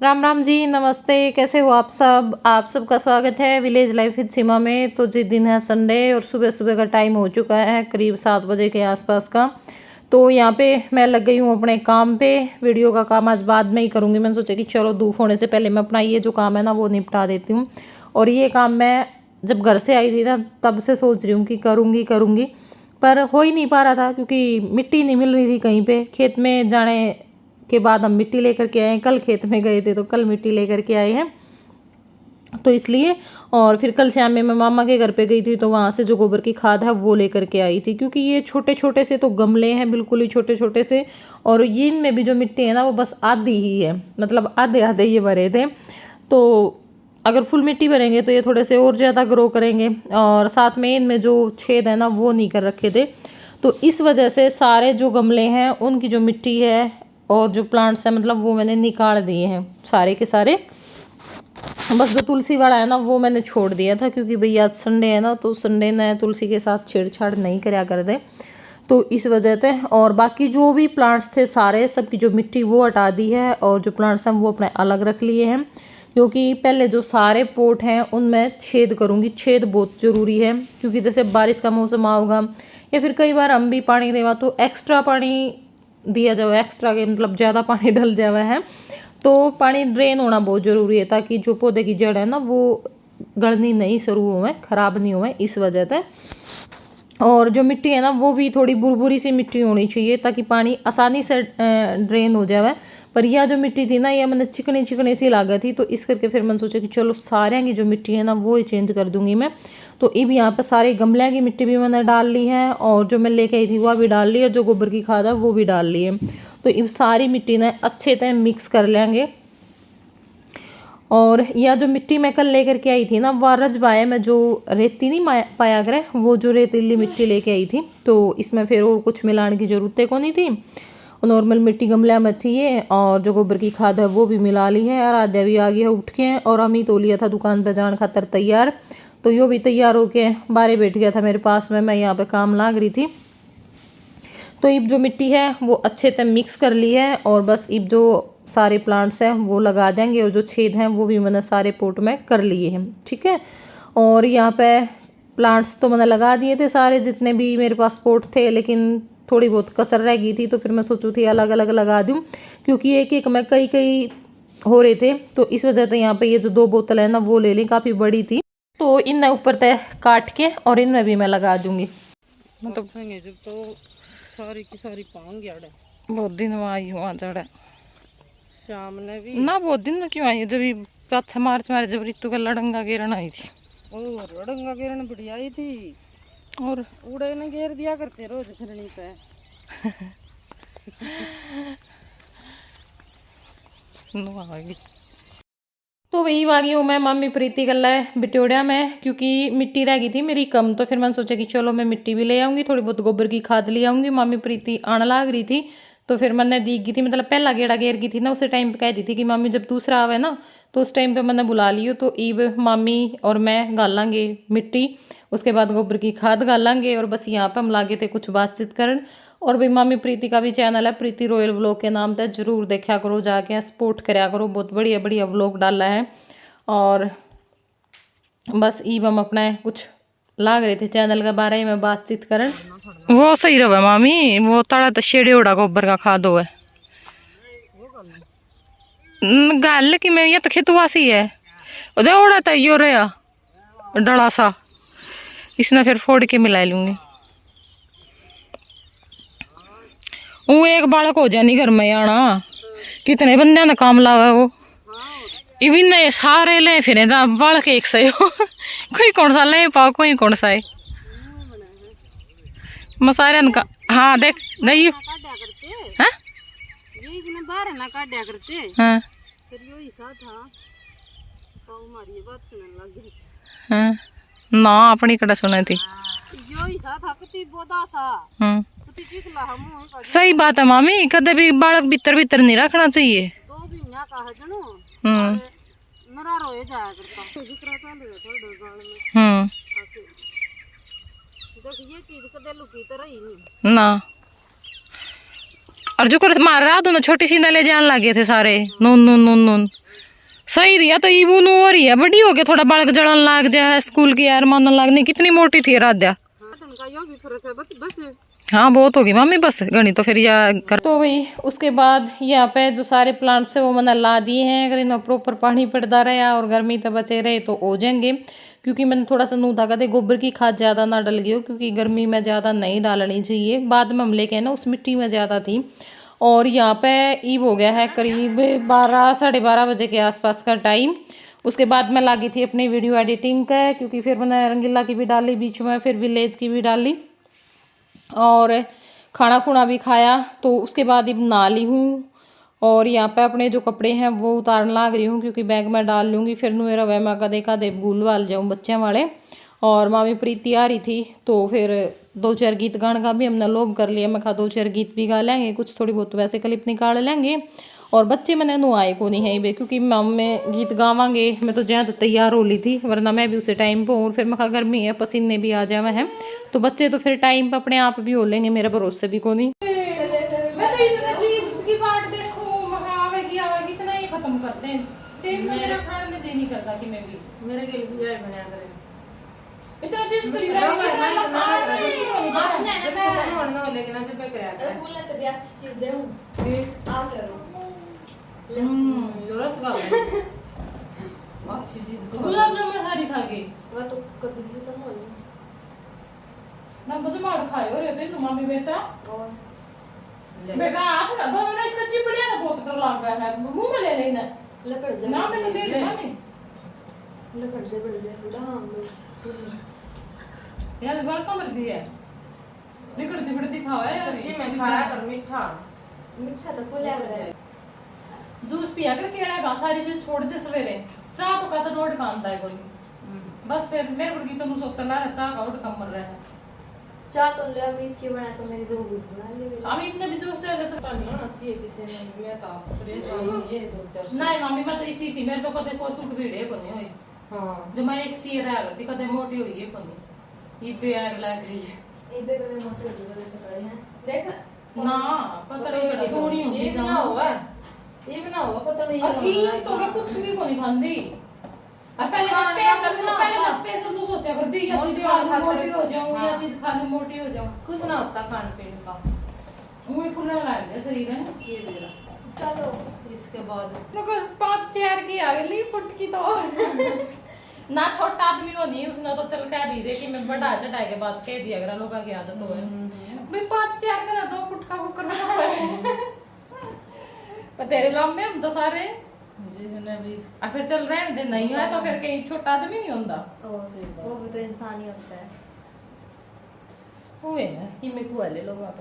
राम राम जी, नमस्ते। कैसे हो आप सब? आप सबका स्वागत है विलेज लाइफ विद सीमा में। तो जिस दिन है संडे और सुबह सुबह का टाइम हो चुका है करीब 7 बजे के आसपास का। तो यहाँ पे मैं लग गई हूँ अपने काम पे। वीडियो का काम आज बाद में ही करूँगी। मैंने सोचा कि चलो धूप होने से पहले मैं अपना ये जो काम है ना वो निपटा देती हूँ। और ये काम मैं जब घर से आई थी ना तब से सोच रही हूँ कि करूँगी पर हो ही नहीं पा रहा था क्योंकि मिट्टी नहीं मिल रही थी कहीं पे। खेत में जाने के बाद हम मिट्टी लेकर के आए हैं। कल खेत में गए थे तो कल मिट्टी लेकर के आए हैं तो इसलिए। और फिर कल शाम में मैं मामा के घर पे गई थी तो वहाँ से जो गोबर की खाद है वो लेकर के आई थी क्योंकि ये छोटे छोटे से तो गमले हैं, बिल्कुल ही छोटे छोटे से। और ये इनमें भी जो मिट्टी है ना वो बस आधी ही है, मतलब आधे आधे ये भरे थे। तो अगर फुल मिट्टी भरेंगे तो ये थोड़े से और ज़्यादा ग्रो करेंगे। और साथ में इनमें जो छेद है ना वो नहीं कर रखे थे, तो इस वजह से सारे जो गमले हैं उनकी जो मिट्टी है और जो प्लांट्स हैं मतलब वो मैंने निकाल दिए हैं सारे के सारे। बस जो तुलसी वाला है ना वो मैंने छोड़ दिया था क्योंकि भैया आज संडे है ना, तो संडे ने तुलसी के साथ छेड़छाड़ नहीं कराया कर दे, तो इस वजह से। और बाकी जो भी प्लांट्स थे सारे सबकी जो मिट्टी वो हटा दी है और जो प्लांट्स हैं वो अपने अलग रख लिए हैं क्योंकि पहले जो सारे पोट हैं उनमें छेद करूँगी। छेद बहुत ज़रूरी है क्योंकि जैसे बारिश का मौसम आओगा या फिर कई बार हम भी पानी देवा तो एक्स्ट्रा पानी दिया जाए, एक्स्ट्रा के मतलब ज़्यादा पानी डल जावा है तो पानी ड्रेन होना बहुत ज़रूरी है ताकि जो पौधे की जड़ है ना वो गलनी नहीं शुरू हुए, ख़राब नहीं हुए, इस वजह से। और जो मिट्टी है ना वो भी थोड़ी बुरबुरी सी मिट्टी होनी चाहिए ताकि पानी आसानी से ड्रेन हो जाए। पर यह जो मिट्टी थी ना ये मैंने चिकनी चिकनी सी लागत थी तो इस करके फिर मैंने सोचा कि चलो सारे की जो मिट्टी है ना वो ही चेंज कर दूंगी मैं। तो अब यहाँ पर सारे गमले की मिट्टी भी मैंने डाल ली है और जो मैं लेके आई थी वह भी डाल ली और जो गोबर की खाद है वो भी डाल ली है। तो इस सारी मिट्टी ना अच्छे से मिक्स कर लेंगे। और यह जो मिट्टी मैं कल लेकर के आई थी ना वह रजबाए में जो रेती नहीं पाया करे वो जो रेतीली मिट्टी लेके आई थी, तो इसमें फिर और कुछ मिलाने की ज़रूरत को नहीं थी। नॉर्मल मिट्टी गमला में थी ये और जो गोबर की खाद है वो भी मिला ली है। और आद्या भी आ गया उठ के और हम ही तो लिया था दुकान पर जाने खातर तैयार, तो यो भी तैयार होके बाहर बैठ गया था मेरे पास में, मैं यहाँ पे काम लाग रही थी। तो इब जो मिट्टी है वो अच्छे से मिक्स कर ली है और बस इब जो सारे प्लांट्स हैं वो लगा देंगे और जो छेद हैं वो भी मैंने सारे पोट में कर लिए हैं, ठीक है। और यहाँ पे प्लांट्स तो मैंने लगा दिए थे सारे जितने भी मेरे पास पोट थे, लेकिन थोड़ी बहुत कसर रह गई थी तो फिर मैं सोचू थी अलग अलग लगा दूँ क्योंकि एक एक में कई कई हो रहे थे। तो इस वजह से यहाँ पे ये जो 2 बोतल है ना वो ले ली, काफ़ी बड़ी थी, तो इनमें ऊपर तय काट के और इनमें भी मैं लगा दूंगी। मतलब जब तो सारी की सारी पांग गया बहुत दिन में आई हूँ आज शाम ने भी ना, बहुत दिन में क्यों आई है? जब 4 मार्च में जब रितु का लड़ंगा गिरन आई थी। और लड़ंगा गिरन बढ़िया आई थी और उड़े ने घेर दिया करते रोज फिरनी पे तो वही आ गई हूँ मैं मम्मी प्रीति गला है बिटोड़िया में क्योंकि मिट्टी रह गई थी मेरी कम, तो फिर मैंने सोचा कि चलो मैं मिट्टी भी ले आऊँगी, थोड़ी बहुत गोबर की खाद ले आऊँगी। मम्मी प्रीति आने लाग रही थी तो फिर मैंने दी गई थी, मतलब पहला गेड़ा घेर गई थी ना उसी टाइम पे कह दी थी कि मम्मी जब दूसरा आवे ना तो उस टाइम पे मैंने बुला लियो। तो ईब मम्मी और मैं गालांगे मिट्टी, उसके बाद गोबर की खाद गालांगे और बस यहाँ पर हम लागे थे कुछ बातचीत करन। और भाई मम्मी प्रीति का भी चैनल है प्रीति रॉयल व्लॉग के नाम से, जरूर देखा करो, जाके सपोर्ट कराया करो, बहुत बढ़िया बढ़िया व्लॉग डाला है। और बस ईब हम अपना कुछ लाग रहे थे चैनल के बारे में बातचीत करन। वो सही रहा मामी, वो तड़ा तो शेड़े उड़ा गोबर का खाद हो है गल कि मैं ये तो खेतवासी है उधर उड़ा था यो रहा डला सा, इसने फिर फोड़ के मिला लूंगी। वो एक बालक हो जानी घर में आना, कितने बंदे ने काम लावा वो इवन सारे ले फिर बालक एक सही हो कोई कौन सा ले पाओ कोई कौन सा है मसारे का। हाँ देख नहीं हाँ बाहर ना काटा करते हाँ फिर यो हिस्सा था तो हमारी बात सुनने लग गई। हाँ ना अपनी कड़ा सुनी थी यो हिस्सा था कि बोदा सा सही बात है मामी, कदे भी बालक भीतर भीतर नहीं रखना चाहिए। तो भी ना कहा जनो नरा रोए जाया करता जितना चाल रहा था डोगाल में देख ये चीज कदे लुकी तो रही नहीं ना। और जो कर मार रहा दोनों छोटी सी नले जान लगे थे सारे नून नून नून नून सही रही है तो ईवून हो रही है, बड़ी हो गया, थोड़ा बालक जलन लाग जाए स्कूल की यार, मन लगने। कितनी मोटी थी राध्या। हाँ बहुत होगी मम्मी बस घनी तो फिर या कर। तो भाई उसके बाद यहाँ पे जो सारे प्लांट्स है वो मैंने ला दिए हैं। अगर इन्हें प्रॉपर पानी पड़ता रहा और गर्मी तो बचे रहे तो हो जाएंगे। क्योंकि मैंने थोड़ा सा नूधा कर दे, गोबर की खाद ज़्यादा ना डल गई हो, क्योंकि गर्मी में ज़्यादा नहीं डालनी चाहिए। बाद में हम लेके ना उस मिट्टी में ज़्यादा थी। और यहाँ पे ईव हो गया है करीब 12 साढ़े 12 बजे के आसपास का टाइम। उसके बाद मैं लगी थी अपनी वीडियो एडिटिंग का, क्योंकि फिर मैंने रंगीला की भी डाली बीच में, फिर विलेज की भी डाली और खाना खुना भी खाया। तो उसके बाद ही नहा ली हूँ और यहाँ पे अपने जो कपड़े हैं वो उतारने लग रही हूँ, क्योंकि बैग में डाल लूँगी। फिर मेरा वह मैं का देखा दे भूल वाल जाऊँ बच्चों वाले। और मामी प्रीति आ रही थी तो फिर 2-4 गीत गाने का भी हमने लोग कर लिया। मैं कहा 2-4 गीत भी गा लेंगे, कुछ थोड़ी बहुत वैसे क्लिप निकाल लेंगे। और बच्चे मैंने नुआए को नहीं है बे, क्योंकि मम में गीत गावांगे। मैं तो ज़्यादा तैयार हो ली थी, वरना मैं भी उसे टाइम पर हूँ। फिर मैं कहा गर्मी है पसीने भी आ जावे हैं, तो बच्चे तो फिर टाइम पर अपने आप भी हो लेंगे, मेरे भरोसे भी को नहीं। खत्म करते हैं मेरा खाने में जी नहीं करता कि मैं भी मेरे के लिए भी बनाया करें इतना चीज करी रहा है ना आपने जब मैं होने वाले लेकिन जब मैं कराया था रसगुल्ला तो भी अच्छी चीज दे हूं आप करो जोर से खा अच्छी चीज को गुलाब जामुन सारी खा गई वो तो कभी भी समझ ना मुझे मार खाए रे ते मम्मी बेटा बेटा हाथ ना बनना इसका चिपड़िया ना बहुत डर लग गया है, मुंह में ले लेना लकड़ दे ना मैंने दे दे मम्मी लकड़ दे बड़ दे सुधा हम यार गल कमर दी है लकड़ दी बड़ दिखावा है सच्ची में खाया कर मीठा मीठा तो फुल है। जूस पिया कर केड़ा का सारी चीज छोड़ दे सवेरे। चाह तो कहता दौड़ कांदा है कोई बस फिर मेरे पर की तो नु सोच चला रहा चाह का उठ कम मर रहा है। चाह तो ले अमित की बना तो मेरी दो गुट बना ले अमित ने भी जूस ले जैसे पानी होना चाहिए किसी ने मैं तो फ्रेश वाली ये 2-4 नहीं मम्मी मैं तो इसी थी मेरे तो कदे को सूट वीडियो को नहीं हुई। हां जो मैं एक सी रहा थी कदे मोटी हुई है को नहीं ये बैग लग रही है ये बैग कदे मोटी हो गई तो खड़े हैं देख ना पता नहीं थोड़ी होगी ये बना हुआ पता नहीं ये तो मैं कुछ भी को नहीं खांदी पहले स्पेशल नु सोचा कर दी या चीज खा मोटी हो जाऊं या चीज खा लूं मोटी हो जाऊं कुछ ना होता खाने पीने का मुंह फुलने लग गया शरीर है ये मेरा। चलो इसके बाद देखो 5-4 की आ गई पुटकी तो ना छोटा आदमी हो नहीं उसने तो चल कह भी दे कि मैं बड़ा चढ़ाई के बाद कह दिया अगर लोगों की आदत हो है भाई 5-4 का तो पुटका को करना है पर तेरे लंबे हम तो सारे जिसने भी फिर चल रहे हैं नहीं है तो फिर कहीं छोटा आदमी नहीं होता वो भी तो इंसान ही होता है हुए है कि मैं को ले लोग आप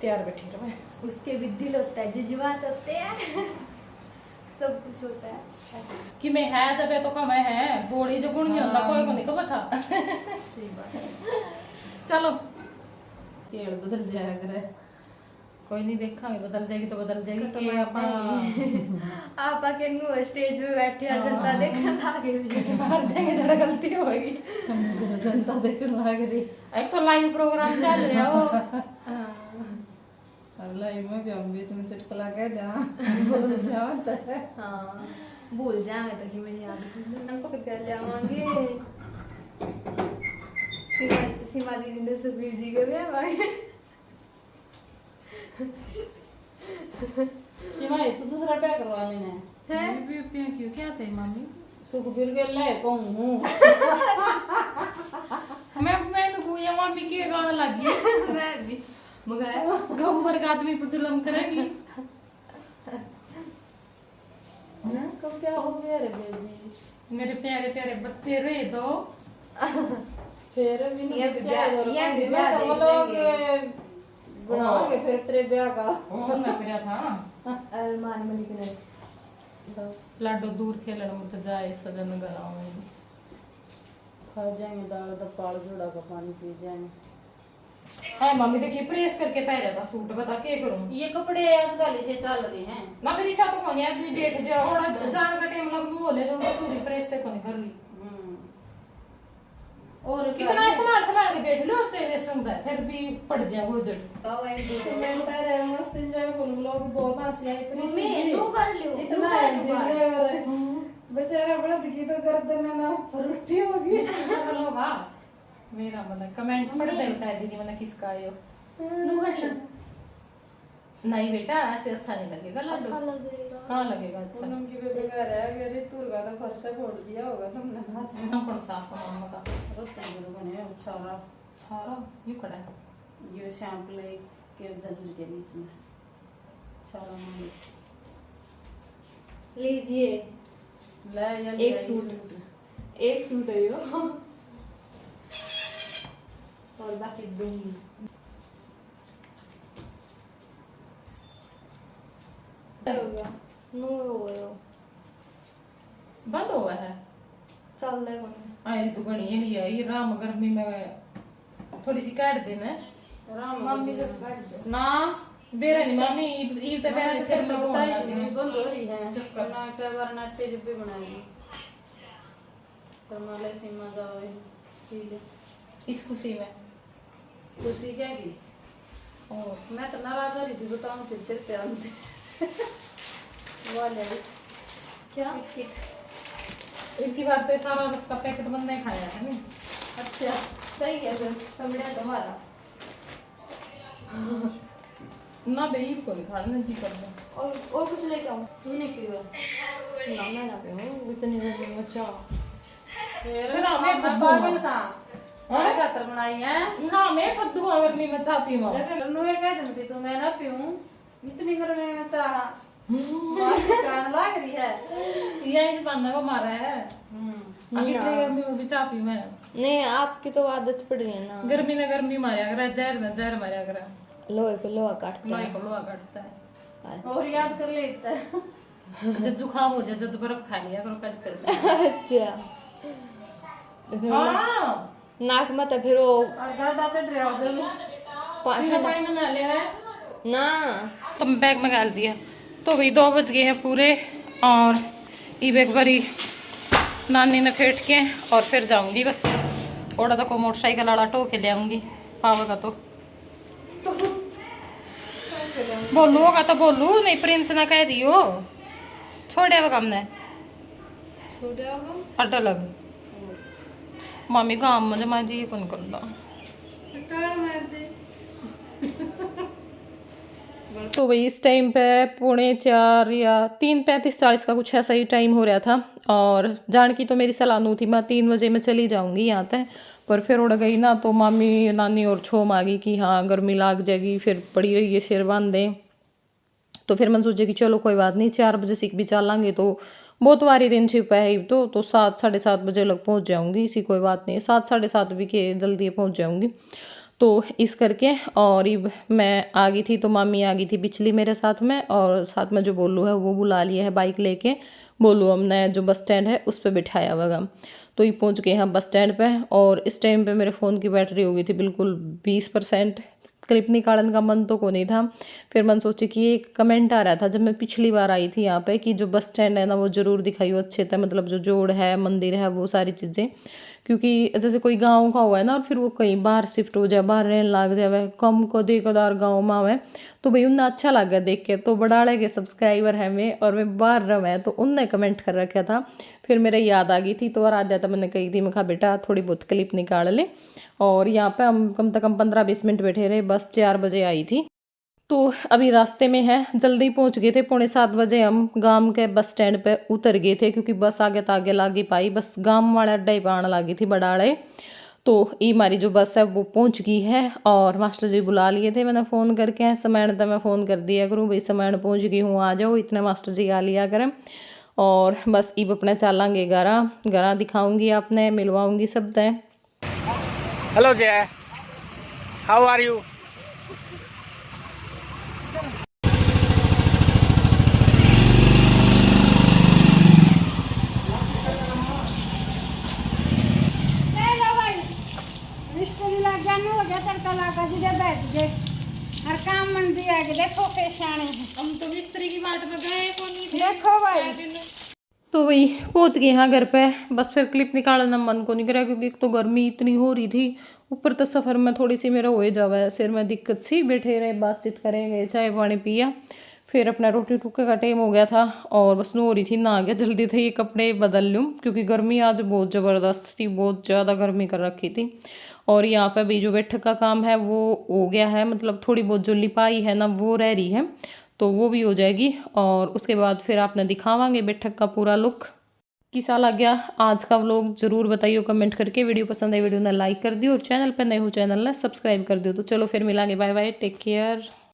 तैयार बैठी रहे उसके भी दिल होता है जज्बात होते हैं सब कुछ होता है कि मैं है जब तो कम है बोली जो गुण नहीं होता कोई को नहीं को था सही बात है। चलो तेल बदल जाया करे कोई नहीं देखांगे बदल जाएगी तो बदल जाएगी तो ये आप आके नु स्टेज पे बैठे और जनता देखने लागे भी मार देंगे जरा गलती होगी जनता देखने लाग रही एक तो लाइव प्रोग्राम चल रहा हो अब लाइव में भी हम बीच में चटकला कह दे भूल जाता है हां भूल जाए तो कि मेरी याद हम को चल जावांगे सीमा दीदी ने सुखबीर जी को भी आवांगे सीमा ये तो दूसरा पैक करवा लेना है भी क्यों क्या थे मम्मी सुखबीर के ले कहूं मैं तो पूजा मम्मी के गाना लगी मैं भी मगर गांव भर का आदमी पुचलम करेगी ना कब क्या हो गया रे बेबी मेरे प्यारे प्यारे बच्चे रहे दो फिर भी नहीं ये लोग बनाओगे फिर तेरे ब्याह का मैं फिर था अरमान मलिक ने सब लाडो दूर खेलन मत जाए सजन गलाओ में खा जाएंगे दाल दा पाल जोड़ा का पानी पी जाएंगे। हाय मम्मी देखिए प्रेस करके पहना था सूट बता के करूं ये कपड़े आजकल से चल रहे हैं ना फिर इसा तो कोनी आदमी बैठ जा और जान का टाइम लगनु होले जो सूरी प्रेस से कोनी कर ली और कितना संभाल के बैठ लो और चेहरे संग फिर भी पड़ जाए गुड़जट तो कमेंट आ रहे मस्त एंजॉय कर लोग बहुत हंसी आई मम्मी तू कर लियो इतना एंजॉय कर बेचारा बड़ा दिखी तो गर्दन है ना पर उठी होगी। होगा मेरा मन कमेंट पढ़ देता है दीदी मन किसका आयो। नहीं बेटा ऐसे अच्छा नहीं लगेगा लड्डू। अच्छा लगेगा। कहाँ लगेगा अच्छा? पूनम की बेबी कह रहा है अरे तुरगा तो फर्श से फोड़ दिया होगा तुमने हाथ में। हम कौन साफ करना मम्मा का? रोशन गुरु बने छारा सारा ये कड़ा है। ये शैम्पू के जजर के बीच में छारा मार लीजिए ले या एक सूट है यो और बाकी दूंगी। नो होयो बंद हुआ है चल ले कोनी आई तो गणी है नहीं आई राम गर्मी में थोड़ी सी काट देना राम मम्मी से काट दे ना बेरा नहीं मम्मी ये तो मेरे सिर में पता बोल ही नहीं बंद हो रही है चुप कर। ना कई बार नट्टे जब भी बनाएगी पर माले सीमा जाओ ठीक है इस खुशी में खुशी क्या की और मैं तो नाराज हो रही थी बताऊं फिर तेरे पे आती वाले क्या किट इनकी बार तो सारा बस का पैकेट बंद नहीं खाया है नहीं। अच्छा सही है फिर समझा तुम्हारा ना बेई को नहीं खाना जी कर दो और कुछ लेके आऊं तूने पीवा ना मैं ना पीऊं इतनी गर्मी में चाह फिर हमें मैं पागल सा अरे खातर बनाई है ना मैं फद्दू गर्मी में चाह पीवा नुए कह दूंगी तू मैं ना पीऊं इतनी गर्मी में चाह प्राण लाग रही है यही बंदा को मारा है अभी इतनी गर्मी में भी चाह पी मैं नहीं आपकी तो आदत पड़ रही है ना गर्मी ने गर्मी मारा कर जहर मारा कर लोहे को लोहा काटता लोहे है को लोहा काटता है। और याद कर लेता है जब जुकाम हो जाए जब बर्फ खा लिया करो कट कर अच्छा फिर हाँ नाक मत फिर वो और गाड़ा चढ़ रहा हो जब ठंडा पानी में ना ले है ना तो मैं बैग में डाल दिया तो भाई 2 बज गए हैं पूरे और ई बैग भरी नानी ने फेंट के और फिर जाऊंगी बस थोड़ा तो को मोटरसाइकिल वाला टो के ले आऊंगी पावेगा तो बोलू होगा तो बोलू नहीं प्रिंस ना कह दियो छोड़े वह हमने छोड़े होगा अड्डा लग मम्मी गाँव में जमा जी कौन कर लो टाड़ मार दे तो भाई इस टाइम पे 3:45 या 3:35-40 का कुछ ऐसा ही टाइम हो रहा था और जान की तो मेरी सलाह थी मैं 3 बजे में चली जाऊंगी यहाँ तक पर फिर उड़ गई ना तो मामी नानी और छोम आ गई कि हाँ गर्मी लाग जाएगी फिर पड़ी रही है सिर बांध दें तो फिर मैंने सोचा कि चलो कोई बात नहीं 4 बजे सीख भी चलांगे तो बहुत वारी दिन छिपा है तो 7-7:30 बजे लग पहुँच जाऊँगी इसी कोई बात नहीं 7-7:30 भी के जल्दी पहुँच जाऊँगी तो इस करके और मैं आ गई थी तो मामी आ गई थी पिछली मेरे साथ में और साथ में जो बोलू है वो बुला लिया है बाइक लेके बोलू हमने जो बस स्टैंड है उस पर बिठाया हुआ तो ये पहुंच गए हैं बस स्टैंड पे और इस टाइम पे मेरे फ़ोन की बैटरी हो गई थी बिल्कुल 20%। क्लिप निकालने का मन तो को नहीं था फिर मैंने सोची कि एक कमेंट आ रहा था जब मैं पिछली बार आई थी यहाँ पे कि जो बस स्टैंड है ना वो ज़रूर दिखाइयो अच्छे से मतलब जो जोड़ है मंदिर है वो सारी चीज़ें क्योंकि जैसे कोई गांव का हुआ है ना और फिर वो कहीं बाहर शिफ्ट हो जाए बाहर रहने लग जाए कम को देखदार गाँव में हुए तो भाई उन्हें अच्छा लग गया देख के तो बड़ाड़े के सब्सक्राइबर है मैं और मैं बाहर रहा है तो उनने कमेंट कर रखा था फिर मेरे याद आ गई थी तो और आ जाता मैंने कही थी मैं कहा बेटा थोड़ी बहुत क्लिप निकाल ले और यहाँ पे हम कम से कम 15-20 मिनट बैठे रहे बस 4 बजे आई थी तो अभी रास्ते में है जल्दी पहुंच गए थे 6:45 बजे हम गांव के बस स्टैंड पे उतर गए थे क्योंकि बस आगे तो आगे लागी पाई बस गांव वाले अड्डा ही पाने लगी थी बड़ाड़े तो ये हमारी जो बस है वो पहुंच गई है और मास्टर जी बुला लिए थे मैंने फ़ोन करके समैन तो मैं फ़ोन कर दिया करूँ भाई समैन पहुंच गई हूँ आ जाओ इतने मास्टर जी आ लिया करें और बस ईब अपने चलांगे घरा दिखाऊंगी आपने मिलवाऊंगी सब तय। Hello Jay, how are you? हर काम मन दिया कि देखो पेशाने हम तो मिस्त्री की बाट में गए कोनी देखो भाई तो वही पहुंच गए यहाँ घर पे बस फिर क्लिप निकालना मन को नहीं करा क्योंकि एक तो गर्मी इतनी हो रही थी ऊपर तो सफ़र में थोड़ी सी मेरा हो जावा है सिर में दिक्कत सी बैठे रहे बातचीत करेंगे चाय पानी पिया फिर अपना रोटी टुके का टाइम हो गया था और बस नू हो रही थी नहा के जल्दी थे ये कपड़े बदल लूँ, क्योंकि गर्मी आज बहुत ज़बरदस्त थी, बहुत ज़्यादा गर्मी कर रखी थी। और यहाँ पे अभी जो बैठक का काम है वो हो गया है, मतलब थोड़ी बहुत जो लिपाई है ना वो रह रही है, तो वो भी हो जाएगी। और उसके बाद फिर आपने दिखावांगे बैठक का पूरा लुक। किसा लग गया आज का व्लॉग जरूर बताइए कमेंट करके। वीडियो पसंद आई वीडियो ने लाइक कर दियो और चैनल पर नए हो चैनल ने सब्सक्राइब कर दियो। तो चलो फिर मिलांगे, बाय बाय, टेक केयर।